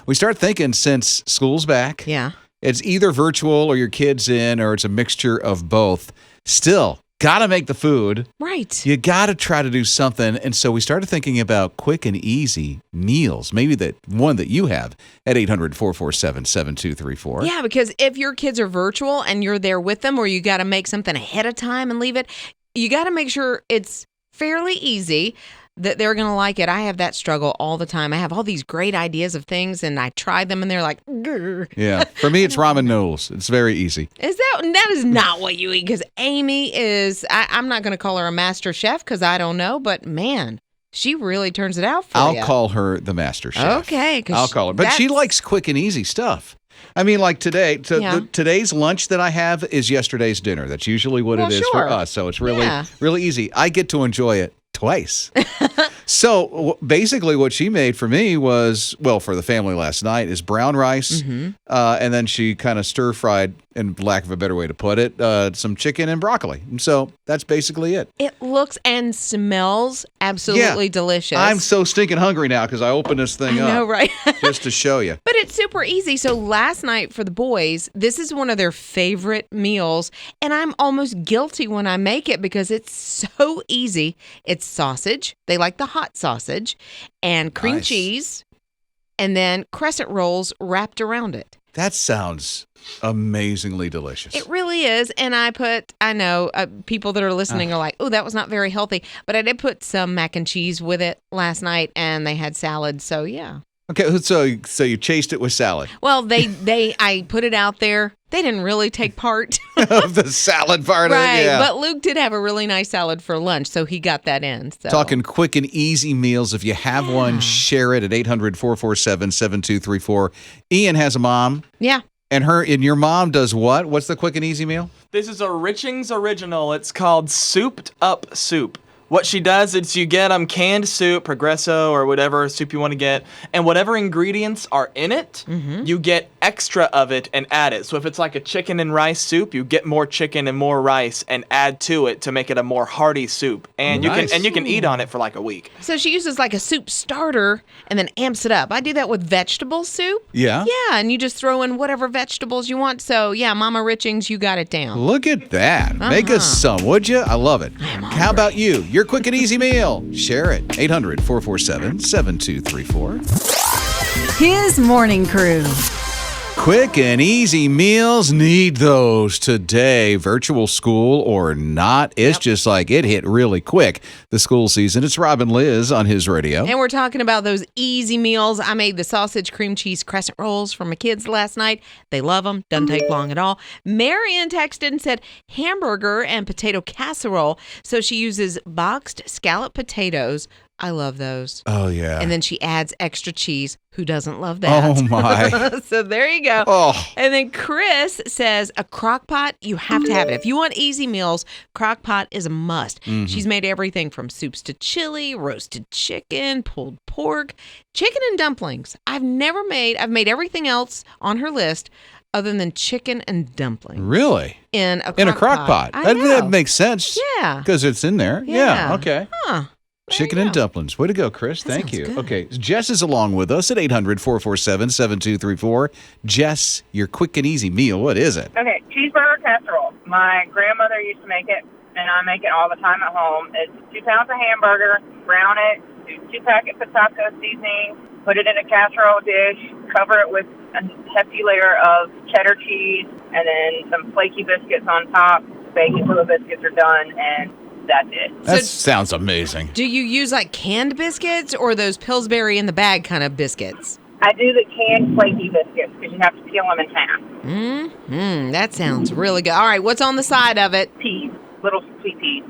we start thinking since school's back, it's either virtual or your kid's in or it's a mixture of both. Still, got to make the food. Right. You got to try to do something. And so we started thinking about quick and easy meals. Maybe that one that you have at 800-447-7234. Yeah, because if your kids are virtual and you're there with them or you got to make something ahead of time and leave it, you got to make sure it's fairly easy, that they're going to like it. I have that struggle all the time. I have all these great ideas of things, and I try them, and they're like, grr. Yeah. For me, it's ramen noodles. It's very easy. That is not what you eat, because Amy is, I'm not going to call her a master chef, because I don't know, but man, she really turns it out for you. I'll call her the master chef. Okay. I'll call her. But she likes quick and easy stuff. I mean, like today, today's lunch that I have is yesterday's dinner. That's usually what it is for us. So it's really easy. I get to enjoy it twice. So basically what she made for me was, well, for the family last night, is brown rice. And then she kind of stir-fried, in lack of a better way to put it, some chicken and broccoli. And so that's basically it. It looks and smells absolutely delicious. I'm so stinking hungry now because I opened this thing up. I know, right? Just to show you. But it's super easy. So last night for the boys, this is one of their favorite meals. And I'm almost guilty when I make it because it's so easy. It's sausage. They like the hot sausage and cream cheese and then crescent rolls wrapped around it. That sounds amazingly delicious. It really is. And I know people that are listening are like, oh, that was not very healthy. But I did put some mac and cheese with it last night and they had salad. So, yeah. Okay, so you chased it with salad. Well, I put it out there. They didn't really take part of the salad part of it. Yeah. But Luke did have a really nice salad for lunch, so he got that in. So. Talking quick and easy meals. If you have one, share it at 800-447-7234. Ian has a mom. Yeah. And your mom does what? What's the quick and easy meal? This is a Richings original. It's called Souped Up Soup. What she does is you get canned soup, Progresso, or whatever soup you want to get, and whatever ingredients are in it, you get extra of it and add it. So if it's like a chicken and rice soup, you get more chicken and more rice and add to it to make it a more hearty soup. And you can eat on it for like a week. So she uses like a soup starter and then amps it up. I do that with vegetable soup. Yeah? Yeah, and you just throw in whatever vegetables you want. So yeah, Mama Richings, you got it down. Look at that. Make us some, would you? I love it. How about you? Your quick and easy meal. Share it. 800-447-7234. His Morning Crew. Quick and easy meals, need those today. Virtual school or not, it's just like it hit really quick, the school season. It's Rob and Liz on His Radio. And we're talking about those easy meals. I made the sausage, cream cheese, crescent rolls for my kids last night. They love them. Doesn't take long at all. Marion texted and said hamburger and potato casserole. So she uses boxed scallop potatoes. I love those. Oh, yeah. And then she adds extra cheese. Who doesn't love that? Oh, my. So there you go. Oh. And then Chris says a crock pot, you have to have it. If you want easy meals, crock pot is a must. She's made everything from soups to chili, roasted chicken, pulled pork, chicken and dumplings. I've made everything else on her list other than chicken and dumplings. Really? In a crock pot. That makes sense. Yeah. Because it's in there. Yeah. Okay. Huh. Chicken and dumplings. Way to go, Chris. Thank you. Good. Okay, Jess is along with us at 800-447-7234. Jess, your quick and easy meal, what is it? Okay, cheeseburger casserole. My grandmother used to make it, and I make it all the time at home. It's 2 pounds of hamburger, brown it, do 2 packets of taco seasoning, put it in a casserole dish, cover it with a hefty layer of cheddar cheese, and then some flaky biscuits on top. Bake it till the biscuits are done, and that's it. That sounds amazing. Do you use like canned biscuits or those Pillsbury in the bag kind of biscuits? I do the canned flaky biscuits because you have to peel them in half. That sounds really good. All right, what's on the side of it? Peas, little sweet peas.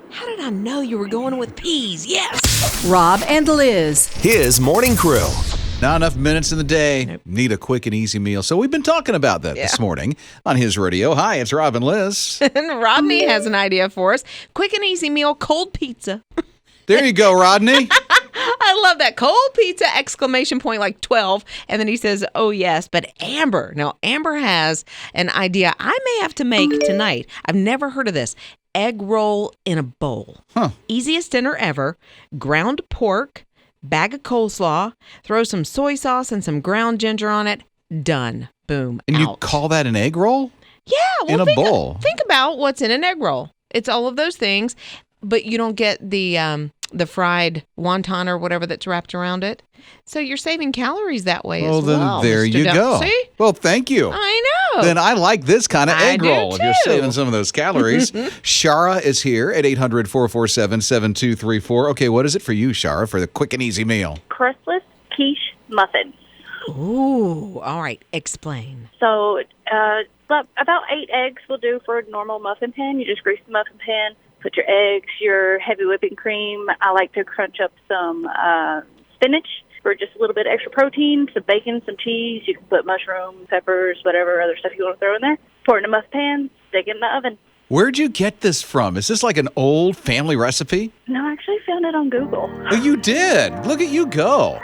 How did I know you were going with peas? Yes. Rob and Liz. His Morning Crew. Not enough minutes in the day. Need a quick and easy meal. So we've been talking about that this morning on His Radio. Hi, it's Rob and Liz. And Rodney has an idea for us. Quick and easy meal, cold pizza. There you go, Rodney. I love that. Cold pizza, exclamation point, like 12. And then he says, oh, yes. But Amber has an idea I may have to make tonight. I've never heard of this. Egg roll in a bowl. Easiest dinner ever. Ground pork, bag of coleslaw, throw some soy sauce and some ground ginger on it. Done. Boom. And out. you call that an egg roll? Yeah. Well, in a bowl. Think about what's in an egg roll. It's all of those things, but you don't get the fried wonton or whatever that's wrapped around it. So you're saving calories that way as well. Then there Mr. you go. See? Well, thank you. I know. Then I like this kind of egg roll. do If you're too. saving some of those calories. Shara is here at 800-447-7234. Okay, what is it for you, Shara, for the quick and easy meal? Crustless quiche muffins. Ooh, all right. Explain. So about 8 eggs will do for a normal muffin pan. You just grease the muffin pan, put your eggs, your heavy whipping cream. I like to crunch up some spinach for just a little bit extra protein, some bacon, some cheese. You can put mushrooms, peppers, whatever other stuff you want to throw in there. Pour it in a muffin pan, stick it in the oven. Where'd you get this from? Is this like an old family recipe? No, I actually found it on Google. Oh, you did. Look at you go.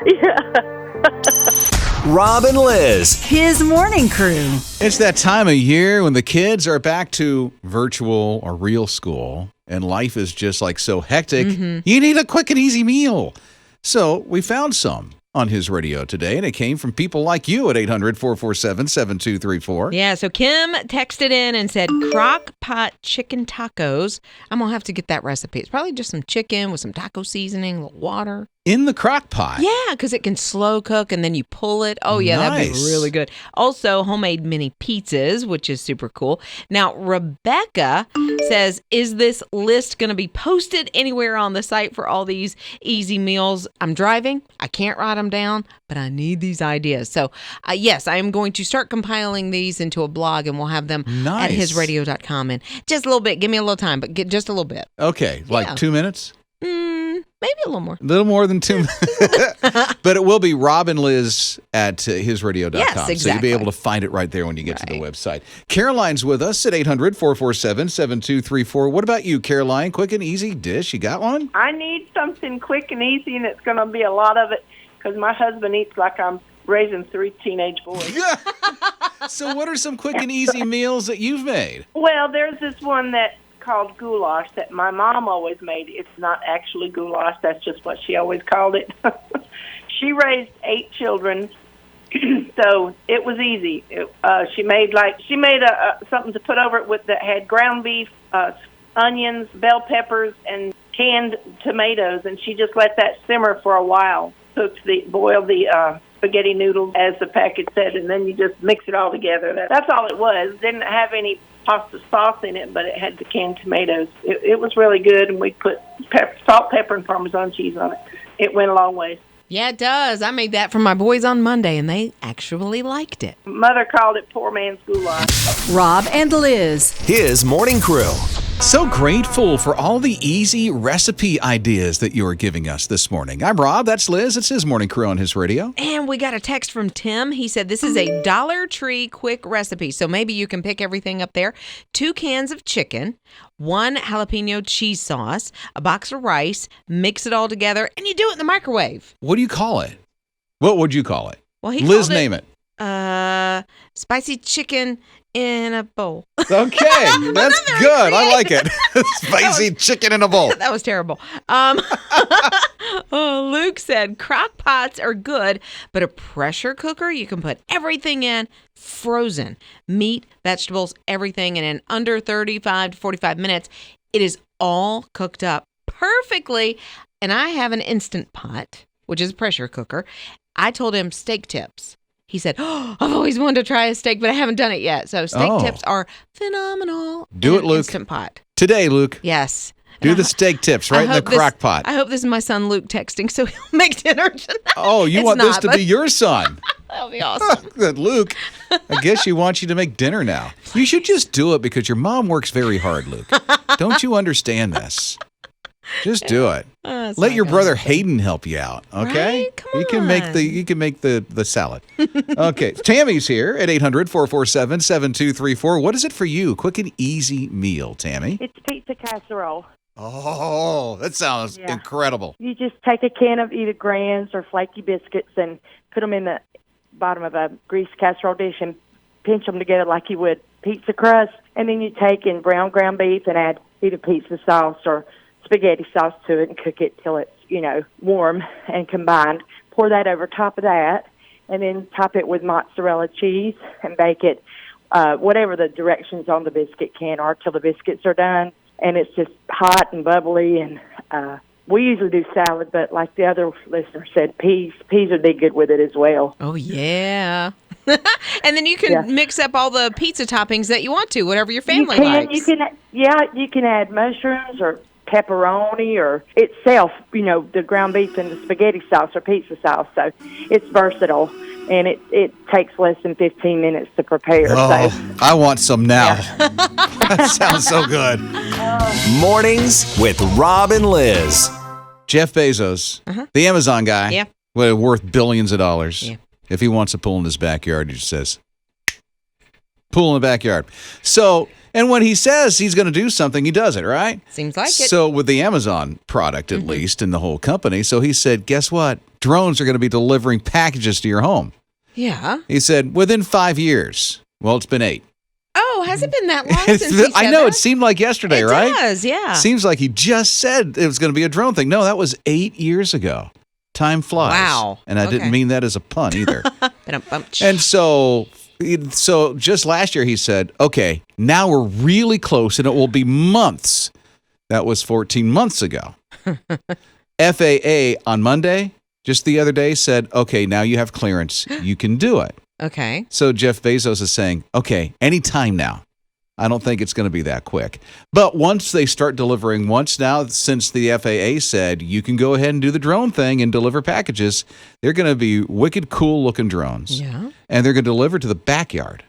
Rob and Liz. His morning crew. It's that time of year when the kids are back to virtual or real school and life is just like so hectic. You need a quick and easy meal. So we found some on his radio today, and it came from people like you at 800-447-7234. Yeah, so Kim texted in and said crock pot chicken tacos. I'm going to have to get that recipe. It's probably just some chicken with some taco seasoning, a little water. In the crock pot? Yeah, because it can slow cook and then you pull it. Oh, yeah, that'd be Nice. really good. Also, homemade mini pizzas, which is super cool. Now, Rebecca says, is this list going to be posted anywhere on the site for all these easy meals? I'm driving. I can't write them down, but I need these ideas. So, yes, I am going to start compiling these into a blog, and we'll have them at Nice. hisradio.com. And just a little bit. Give me a little time, but just a little bit. Okay, like Yeah. 2 minutes? Maybe a little more. A little more than 2 minutes. But it will be Rob and Liz at hisradio.com. Yes, So you'll exactly. be able to find it right there when you get to the website. Caroline's with us at 800-447-7234. What about you, Caroline? Quick and easy dish. You got one? I need something quick and easy, and it's going to be a lot of it because my husband eats like I'm raising 3 teenage boys. So what are some quick and easy meals that you've made? Well, there's this one that called goulash that my mom always made. It's not actually goulash. That's just what she always called it. She raised 8 children, so it was easy. She made something to put over it with that had ground beef, onions, bell peppers, and canned tomatoes, and she just let that simmer for a while. Boiled the spaghetti noodles, as the package said, and then you just mix it all together. That's all it was. Didn't have any pasta sauce in it, but it had the canned tomatoes. It was really good, and we put salt, pepper, and Parmesan cheese on it. It went a long way. Yeah, it does. I made that for my boys on Monday, and they actually liked it. Mother called it poor man's goulash. Rob and Liz. His morning crew. So grateful for all the easy recipe ideas that you are giving us this morning. I'm Rob. That's Liz. It's his morning crew on his radio. And we got a text from Tim. He said this is a Dollar Tree quick recipe. So maybe you can pick everything up there. 2 cans of chicken, 1 jalapeno cheese sauce, a box of rice, mix it all together, and you do it in the microwave. What do you call it? What would you call it? Well, Liz, name it. Spicy chicken in a bowl. Okay, that's good. I like it. Spicy chicken in a bowl. That was terrible. Luke said crock pots are good, but a pressure cooker, you can put everything in frozen. Meat, vegetables, everything. And in under 35 to 45 minutes, it is all cooked up perfectly. And I have an Instant Pot, which is a pressure cooker. I told him steak tips. He said, I've always wanted to try a steak, but I haven't done it yet. So steak tips are phenomenal. Do it, Luke. Instant Pot. Today, Luke. Yes. Do the steak tips right in the crock pot. I hope this is my son Luke texting, so he'll make dinner tonight. Oh, you want this to be your son? That'll be awesome. Luke, I guess she wants you to make dinner now. You should just do it because your mom works very hard, Luke. Don't you understand this? Just do it. Let your brother Hayden help you out, okay? Right? Come you can make the salad. Okay. Tammy's here at 800-447-7234. What is it for you? Quick and easy meal, Tammy. It's pizza casserole. Oh, that sounds incredible. You just take a can of either Grand's or flaky biscuits and put them in the bottom of a greased casserole dish and pinch them together like you would pizza crust. And then you take in brown ground beef and add either pizza sauce or spaghetti sauce to it and cook it till it's warm and combined. Pour that over top of that, and then top it with mozzarella cheese and bake it, whatever the directions on the biscuit can are till the biscuits are done. And it's just hot and bubbly, and we usually do salad, but like the other listener said, peas would be good with it as well. Oh, yeah. And then you can mix up all the pizza toppings that you want to, whatever your family likes. You can add mushrooms or pepperoni or itself, the ground beef and the spaghetti sauce or pizza sauce. So it's versatile, and it takes less than 15 minutes to prepare. Oh, so. I want some now. That sounds so good. Mornings with Rob and Liz. Jeff Bezos, the Amazon guy, worth billions of dollars. Yeah. If he wants a pool in his backyard, he just says, pool in the backyard. So, and when he says he's going to do something, he does it, right? Seems like it. So with the Amazon product, at least, in the whole company, so he said, guess what? Drones are going to be delivering packages to your home. Yeah. He said, within 5 years. Well, it's been 8. Oh, has it been that long since he said I know, that? it seemed like yesterday, right? It does, yeah. Seems like he just said it was going to be a drone thing. No, that was 8 years ago. Time flies. Wow. And I didn't mean that as a pun either. And And so just last year he said, okay, now we're really close and it will be months. That was 14 months ago. FAA on Monday, just the other day, said, okay, now you have clearance. You can do it. Okay. So Jeff Bezos is saying, okay, anytime now. I don't think it's going to be that quick. But once they start delivering, since the FAA said you can go ahead and do the drone thing and deliver packages, they're going to be wicked cool looking drones. Yeah. And they're going to deliver to the backyard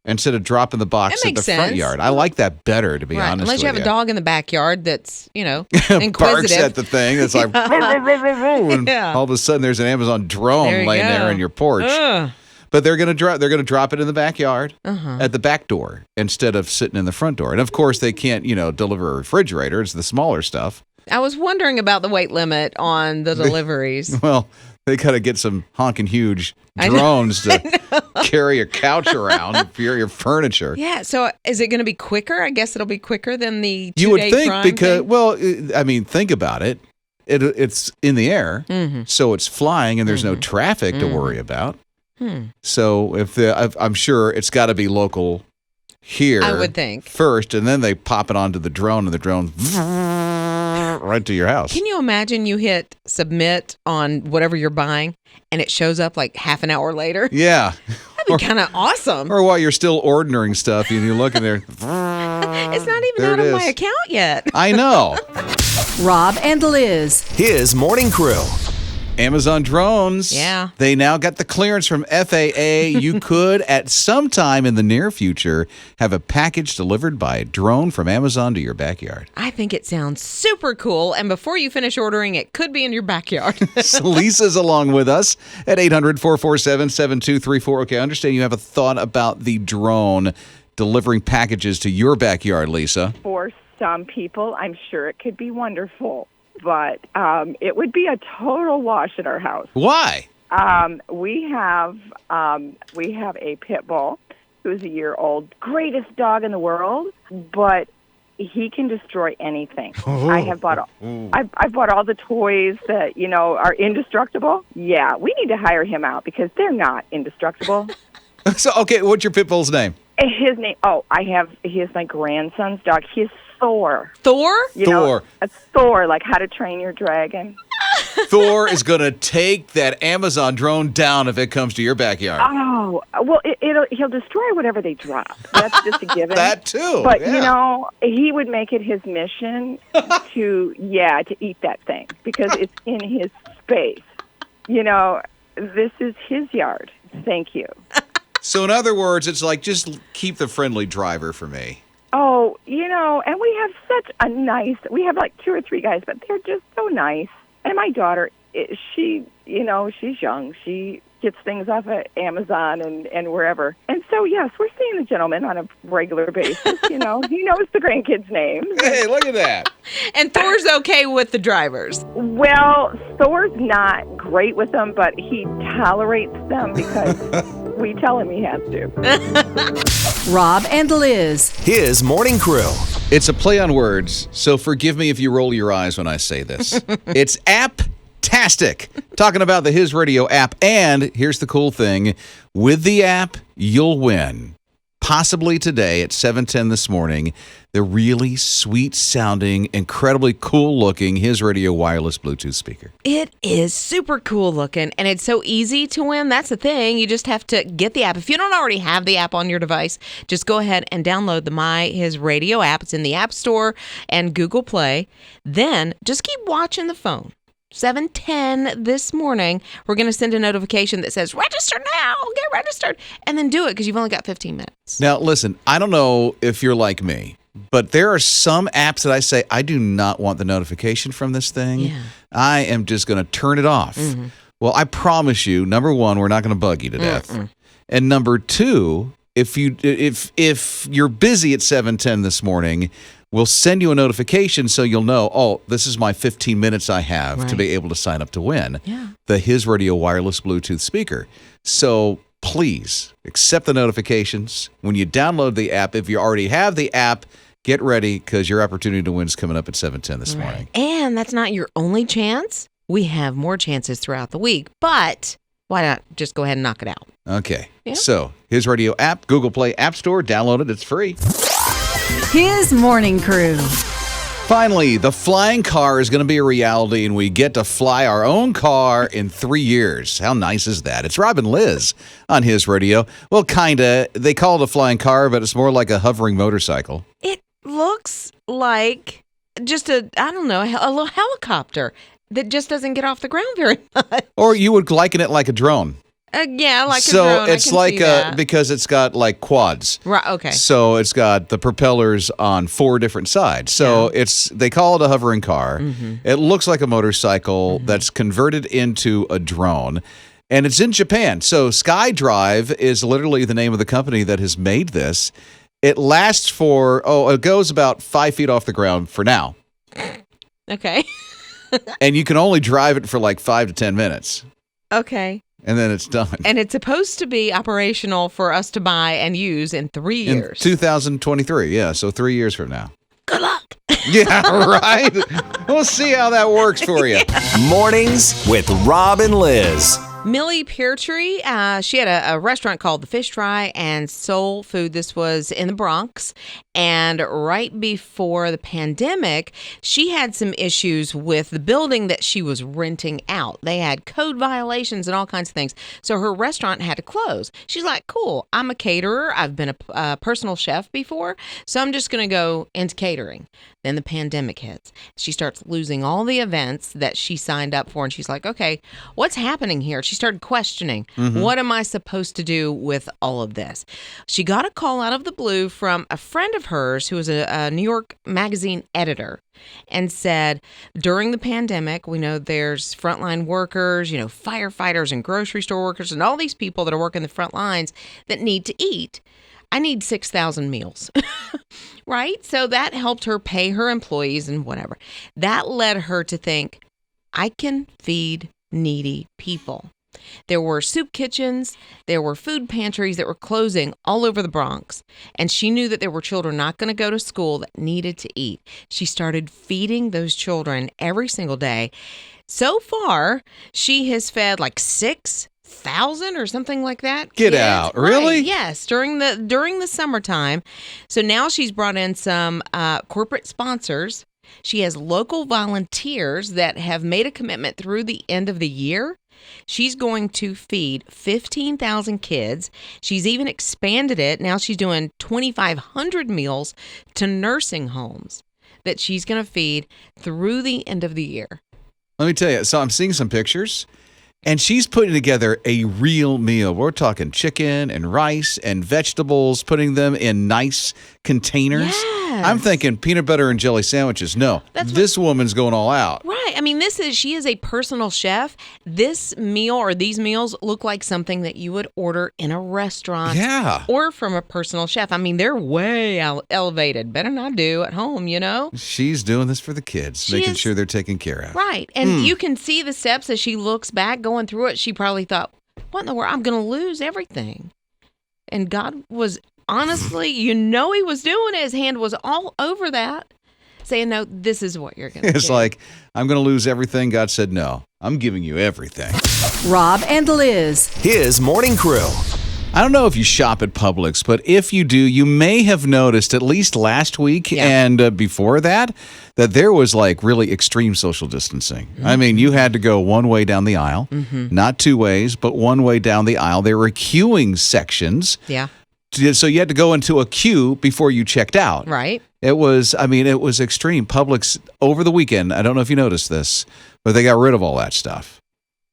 instead of dropping the box at the front yard. I like that better, to be honest Unless with you have a dog in the backyard that's, inquisitive. Barks at the thing. It's like, and all of a sudden there's an Amazon drone laying there in your porch. Ugh. But they're going to drop it in the backyard at the back door instead of sitting in the front door. And of course they can't, deliver a refrigerator. It's the smaller stuff. I was wondering about the weight limit on the deliveries. Well, they got to get some honking huge drones to carry a couch around for your furniture. Yeah. So is it going to be quicker? I guess it'll be quicker than the 2-day You would think Prime because, thing? well, I mean, think about it. It's in the air, so it's flying, and there's no traffic to worry about. So I'm sure it's got to be local here. I would think first, and then they pop it onto the drone, and the drone right to your house. Can you imagine you hit submit on whatever you're buying, and it shows up like half an hour later? Yeah, that'd be kind of awesome. Or while you're still ordering stuff, and you look in there, it's not even out of my account yet. I know. Rob and Liz. His morning crew. Amazon drones. Yeah. They now got the clearance from FAA. You could, at some time in the near future, have a package delivered by a drone from Amazon to your backyard. I think it sounds super cool. And before you finish ordering, it could be in your backyard. So Lisa's along with us at 800-447-7234. Okay, I understand you have a thought about the drone delivering packages to your backyard, Lisa. For some people, I'm sure it could be wonderful. But it would be a total wash at our house. Why? We have a pit bull who's a year old, greatest dog in the world, but he can destroy anything. I've bought all the toys that are indestructible. Yeah, we need to hire him out because they're not indestructible. So okay, what's your pit bull's name? His name. He is my grandson's dog. He's Thor. Thor? Thor. It's Thor, like How to Train Your Dragon. Thor is going to take that Amazon drone down if it comes to your backyard. Oh, well, he'll destroy whatever they drop. That's just a given. That too. But, yeah. He would make it his mission to eat that thing because it's in his space. This is his yard. Thank you. So in other words, it's like just keep the friendly driver for me. Oh, and we have we have like 2 or 3 guys, but they're just so nice. And my daughter, she's young. She gets things off of Amazon and wherever. And so, yes, we're seeing the gentleman on a regular basis. He knows the grandkids' names. Hey, look at that. And Thor's okay with the drivers. Well, Thor's not great with them, but he tolerates them because we tell him he has to. Rob and Liz. His morning crew. It's a play on words, so forgive me if you roll your eyes when I say this. It's app-tastic. Talking about the His Radio app, and here's the cool thing. With the app, you'll win. Possibly today at 7:10 this morning, the really sweet-sounding, incredibly cool-looking His Radio wireless Bluetooth speaker. It is super cool looking, and it's so easy to win. That's the thing. You just have to get the app. If you don't already have the app on your device, just go ahead and download the My HISRadio app. It's in the App Store and Google Play. Then just keep watching the phone. 7:10 this morning, we're going to send a notification that says, register now, get registered, and then do it because you've only got 15 minutes. Now, listen, I don't know if you're like me, but there are some apps that I say, I do not want the notification from this thing. Yeah. I am just going to turn it off. Mm-hmm. Well, I promise you, number one, we're not going to bug you to death. And number two, if you're busy at 7:10 this morning, we'll send you a notification so you'll know, oh, this is my 15 minutes I have to be able to sign up to win the His Radio wireless Bluetooth speaker. So please accept the notifications when you download the app. If you already have the app, get ready because your opportunity to win is coming up at 7:10 this morning. And that's not your only chance. We have more chances throughout the week, but why not just go ahead and knock it out? Okay. Yeah. So His Radio app, Google Play App Store, download it. It's free. His Morning Crew. Finally, the flying car is going to be a reality, and we get to fly our own car in 3 years. How nice is that? It's Rob and Lizz on His Radio. Well, kind of. They call it a flying car, but it's more like a hovering motorcycle. It looks like just a little helicopter that just doesn't get off the ground very much. Or you would liken it like a drone. Yeah, like a drone. So it's like because it's got like quads. Right. Okay. So it's got the propellers on 4 different sides. So they call it a hovering car. Mm-hmm. It looks like a motorcycle that's converted into a drone. And it's in Japan. So SkyDrive is literally the name of the company that has made this. It lasts it goes about 5 feet off the ground for now. Okay. And you can only drive it for like 5 to 10 minutes. Okay. And then it's done. And it's supposed to be operational for us to buy and use in 3 years. In 2023, yeah. So 3 years from now. Good luck. Yeah, right? We'll see how that works for you. Mornings with Rob and Lizz. Millie Peartree, she had a restaurant called the Fish Fry and Soul Food. This was in the Bronx. And right before the pandemic, she had some issues with the building that she was renting out. They had code violations and all kinds of things. So her restaurant had to close. She's like, cool, I'm a caterer. I've been a personal chef before. So I'm just going to go into catering. Then the pandemic hits. She starts losing all the events that she signed up for. And she's like, okay, what's happening here? She started questioning, what am I supposed to do with all of this? She got a call out of the blue from a friend of hers who was a New York magazine editor and said, during the pandemic, we know there's frontline workers, firefighters and grocery store workers and all these people that are working the front lines that need to eat. I need 6,000 meals, right? So that helped her pay her employees and whatever. That led her to think, I can feed needy people. There were soup kitchens, there were food pantries that were closing all over the Bronx, and she knew that there were children not going to go to school that needed to eat. She started feeding those children every single day. So far, she has fed like 6,000 or something like that. Get out. Really? Right, yes, during the summertime. So now she's brought in some corporate sponsors. She has local volunteers that have made a commitment through the end of the year. She's going to feed 15,000 kids. She's even expanded it. Now she's doing 2,500 meals to nursing homes that she's going to feed through the end of the year. Let me tell you. So I'm seeing some pictures, and she's putting together a real meal. We're talking chicken and rice and vegetables, putting them in nice containers. Yes. I'm thinking peanut butter and jelly sandwiches. No, this woman's going all out. Right. I mean, she is a personal chef. This meal or these meals look like something that you would order in a restaurant. Yeah. Or from a personal chef. I mean, they're way elevated. Better not do at home, She's doing this for the kids, making sure they're taken care of. Right. And you can see the steps as she looks back going through it. She probably thought, what in the world? I'm going to lose everything. And God was honestly, he was doing it. His hand was all over that, saying, no, this is what you're going to do. It's like, I'm going to lose everything. God said, no, I'm giving you everything. Rob and Liz. His morning crew. I don't know if you shop at Publix, but if you do, you may have noticed, at least last week and before that there was like really extreme social distancing. Mm-hmm. I mean, you had to go one way down the aisle, not two ways, but one way down the aisle. There were queuing sections. Yeah. So you had to go into a queue before you checked out. Right. It was extreme. Publix over the weekend, I don't know if you noticed this, but they got rid of all that stuff.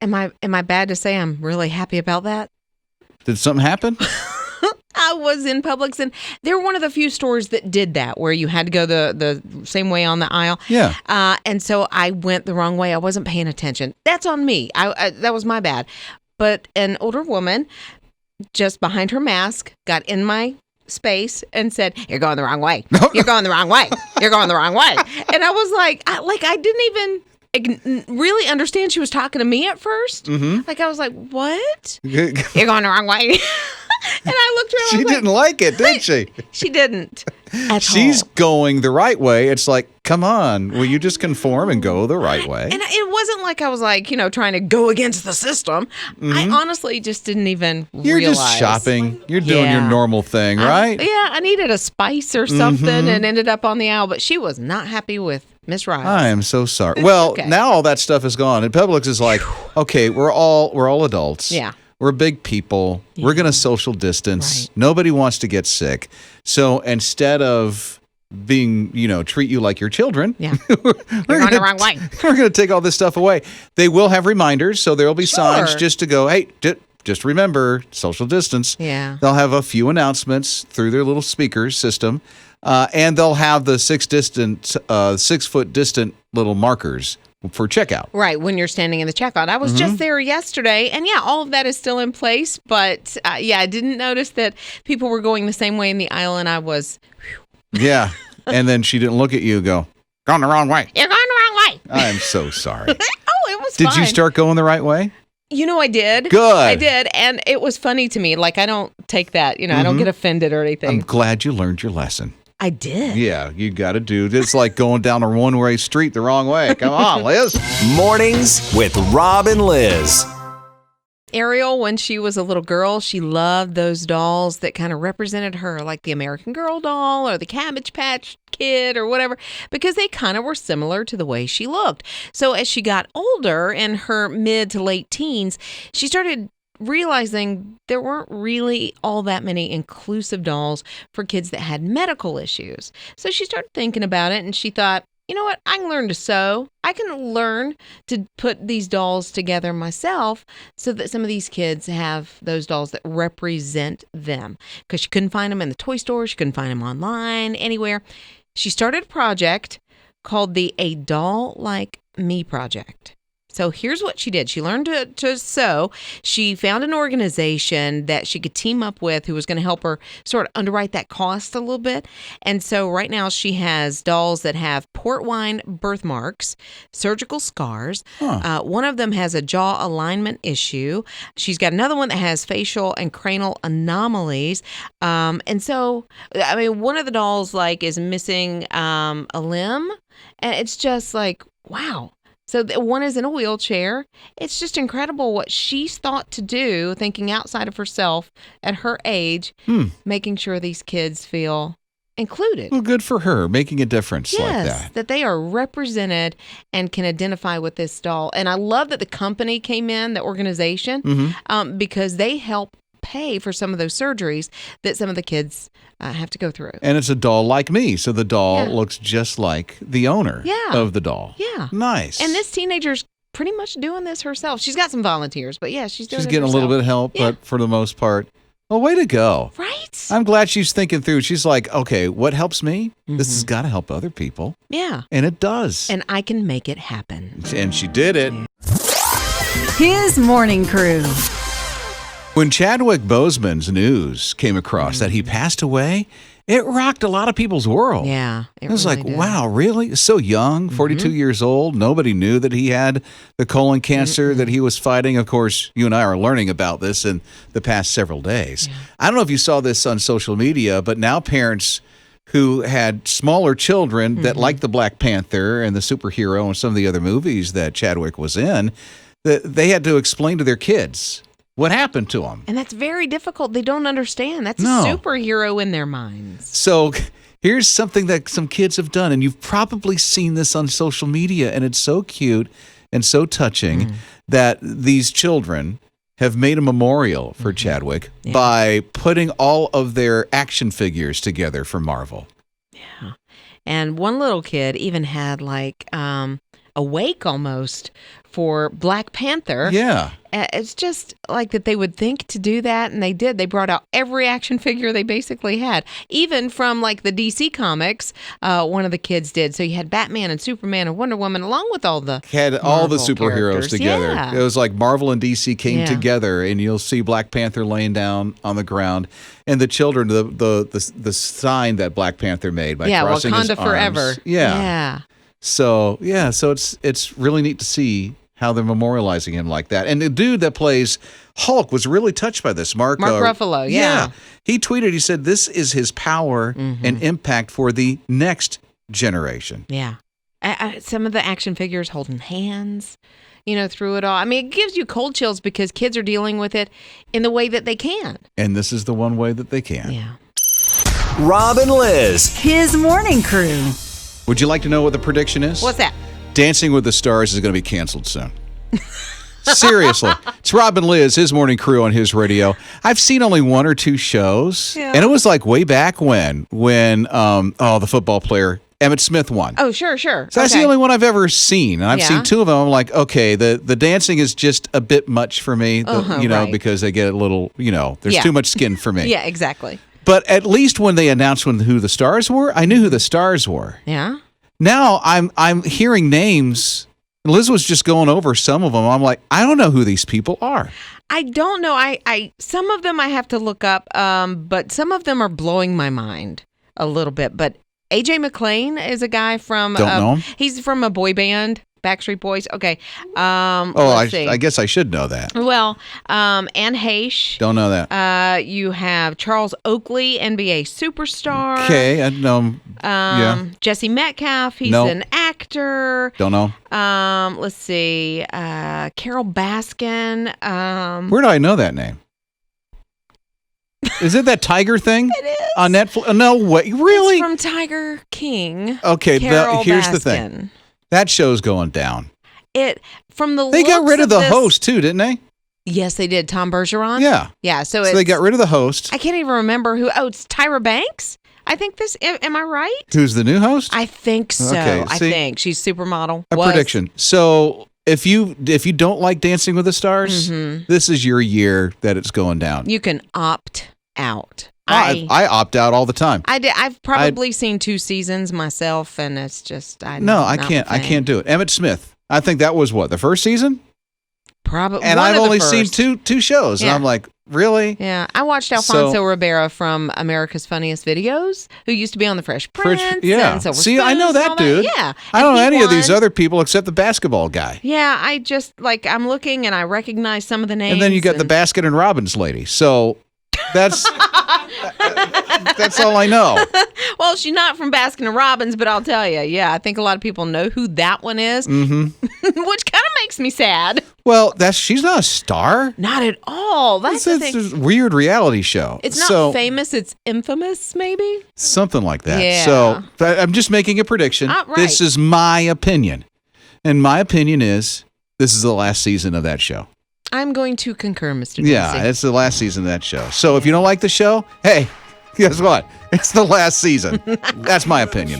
Am I bad to say I'm really happy about that? Did something happen? I was in Publix, and they're one of the few stores that did that, where you had to go the same way on the aisle. Yeah. And so I went the wrong way. I wasn't paying attention. That's on me. That was my bad. But an older woman, just behind her mask, got in my space and said, "You're going the wrong way. You're going the wrong way. You're going the wrong way." And I was like, I didn't even really understand she was talking to me at first. Mm-hmm. Like, I was like, what? You're going the wrong way. And I looked around. She didn't like it, did she? She didn't at She's all. going the right way. It's like, come on, will you just conform and go the right way? And it wasn't like I was like, trying to go against the system. Mm-hmm. I honestly just didn't even You're realize. Just shopping. You're doing your normal thing, right? I needed a spice or something and ended up on the aisle, but she was not happy with Miss Riles. I am so sorry. Well, now all that stuff is gone. And Publix is like, okay, we're all adults. Yeah. We're big people. Yeah. We're going to social distance. Right. Nobody wants to get sick. So instead of being, treat you like your children, we're going the wrong way. We're going to take all this stuff away. They will have reminders, so there will be signs just to go, hey, just remember, social distance. Yeah. They'll have a few announcements through their little speaker system, and they'll have the 6 foot distant little markers for checkout. Right, when you're standing in the checkout. I was just there yesterday, and all of that is still in place, but I didn't notice that people were going the same way in the aisle, and I was... Yeah, and then she didn't look at you and go, going the wrong way. You're going the wrong way. I am so sorry. It was fine. Did you start going the right way? I did. Good. I did, and it was funny to me. Like, I don't take that, I don't get offended or anything. I'm glad you learned your lesson. I did. Yeah, you got to do. It's like going down a one-way street the wrong way. Come on, Liz. Mornings with Rob and Liz. Ariel, when she was a little girl, she loved those dolls that kind of represented her, like the American Girl doll or the Cabbage Patch Kid or whatever, because they kind of were similar to the way she looked. So as she got older, in her mid to late teens, she started realizing there weren't really all that many inclusive dolls for kids that had medical issues. So she started thinking about it, and she thought, you know what? I can learn to sew. I can learn to put these dolls together myself so that some of these kids have those dolls that represent them. Because she couldn't find them in the toy store. She couldn't find them online, anywhere. She started a project called the A Doll Like Me Project. So here's what she did. She learned to sew. She found an organization that she could team up with who was going to help her sort of underwrite that cost a little bit. And so right now she has dolls that have port wine birthmarks, surgical scars. One of them has a jaw alignment issue. She's got another one that has facial and cranial anomalies. And so, one of the dolls is missing a limb. And it's just like, wow. So one is in a wheelchair. It's just incredible what she's thought to do, thinking outside of herself at her age, making sure these kids feel included. Well, good for her, making a difference like that they are represented and can identify with this doll. And I love that the company came in, the organization, because they help pay for some of those surgeries that some of the kids have to go through. And it's a doll like me, so the doll looks just like the owner of the doll. Yeah. Nice. And this teenager's pretty much doing this herself. She's got some volunteers, but she's doing it getting herself. A little bit of help, but for the most part, well, way to go. Right? I'm glad she's thinking through. She's like, okay, what helps me? This has got to help other people. Yeah. And it does. And I can make it happen. And she did it. His morning crew. When Chadwick Boseman's news came across that he passed away, it rocked a lot of people's world. Yeah. It was really like, wow, really? So young, 42 years old. Nobody knew that he had the colon cancer that he was fighting. Of course, you and I are learning about this in the past several days. Yeah. I don't know if you saw this on social media, but now parents who had smaller children that liked the Black Panther and the superhero and some of the other movies that Chadwick was in, they had to explain to their kids what happened to him. And that's very difficult. They don't understand. That's a superhero in their minds. So here's something that some kids have done, and you've probably seen this on social media, and it's so cute and so touching that these children have made a memorial for Chadwick by putting all of their action figures together for Marvel. Yeah. And one little kid even had like a wake almost for Black Panther. Yeah. It's just like that they would think to do that, and they did. They brought out every action figure they basically had, even from like the DC comics. One of the kids did. So you had Batman and Superman and Wonder Woman, along with all the all the superheroes characters together. Yeah. It was like Marvel and DC came together, and you'll see Black Panther laying down on the ground, and the children, the sign that Black Panther made by crossing his arms. Wakanda forever. Yeah. So it's really neat to see how they're memorializing him like that. And the dude that plays Hulk was really touched by this. Mark Ruffalo, yeah. He tweeted, he said, this is his power and impact for the next generation. Yeah. Some of the action figures holding hands, through it all. I mean, it gives you cold chills because kids are dealing with it in the way that they can. And this is the one way that they can. Yeah. Rob and Liz. His morning crew. Would you like to know what the prediction is? What's that? Dancing with the Stars is going to be canceled soon. Seriously. It's Rob and Liz, his morning crew on his radio. I've seen only one or two shows, and it was like way back when the football player, Emmitt Smith won. Oh, sure. So that's the only one I've ever seen, and I've seen two of them. I'm like, okay, the dancing is just a bit much for me, because they get a little, there's too much skin for me. Yeah, exactly. But at least when they announced who the stars were, I knew who the stars were. Yeah. Now I'm hearing names. Liz was just going over some of them. I'm like, I don't know who these people are. I don't know. I some of them I have to look up, but some of them are blowing my mind a little bit. But AJ McClain is a guy from. Don't know him. He's from a boy band. Backstreet Boys. Okay. I guess I should know that. Well, Anne Heche. Don't know that. You have Charles Oakley, NBA superstar. Okay, I know him. Jesse Metcalf. He's an actor. Don't know. Let's see. Carol Baskin. Where do I know that name? Is it that Tiger thing? It is. On Netflix? No way. Really? It's from Tiger King. Okay, here's Baskin. the thing. That show's going down. They got rid of the host too, didn't they? Yes, they did. Tom Bergeron. Yeah. So they got rid of the host. I can't even remember who. Oh, it's Tyra Banks. I think this. Am I right? Who's the new host? I think so. Okay, I think she's supermodel. Prediction. So if you don't like Dancing with the Stars, this is your year that it's going down. You can opt out. I opt out all the time. I've probably seen 2 seasons myself, and it's just I can't. I can't do it. Emmitt Smith. I think that was the first season. Probably. And I've only seen two shows, and I'm like, really? Yeah, I watched Alfonso Ribeiro from America's Funniest Videos, who used to be on The Fresh Prince. And Silver See, Spoons I know that dude. Yeah, I don't know any of these other people except the basketball guy. Yeah, I just I'm looking and I recognize some of the names. And then you got the Baskin and Robbins lady. So that's. That's all I know. Well, she's not from Baskin and Robbins, but I'll tell you, I think a lot of people know who that one is, which kind of makes me sad. Well, she's not a star. Not at all. That's the thing. It's a weird reality show. It's not famous. It's infamous, maybe? Something like that. Yeah. So I'm just making a prediction. Right. This is my opinion. And my opinion is this is the last season of that show. I'm going to concur, Mr. Dempsey. Yeah, it's the last season of that show. So if you don't like the show, hey, guess what? It's the last season. That's my opinion.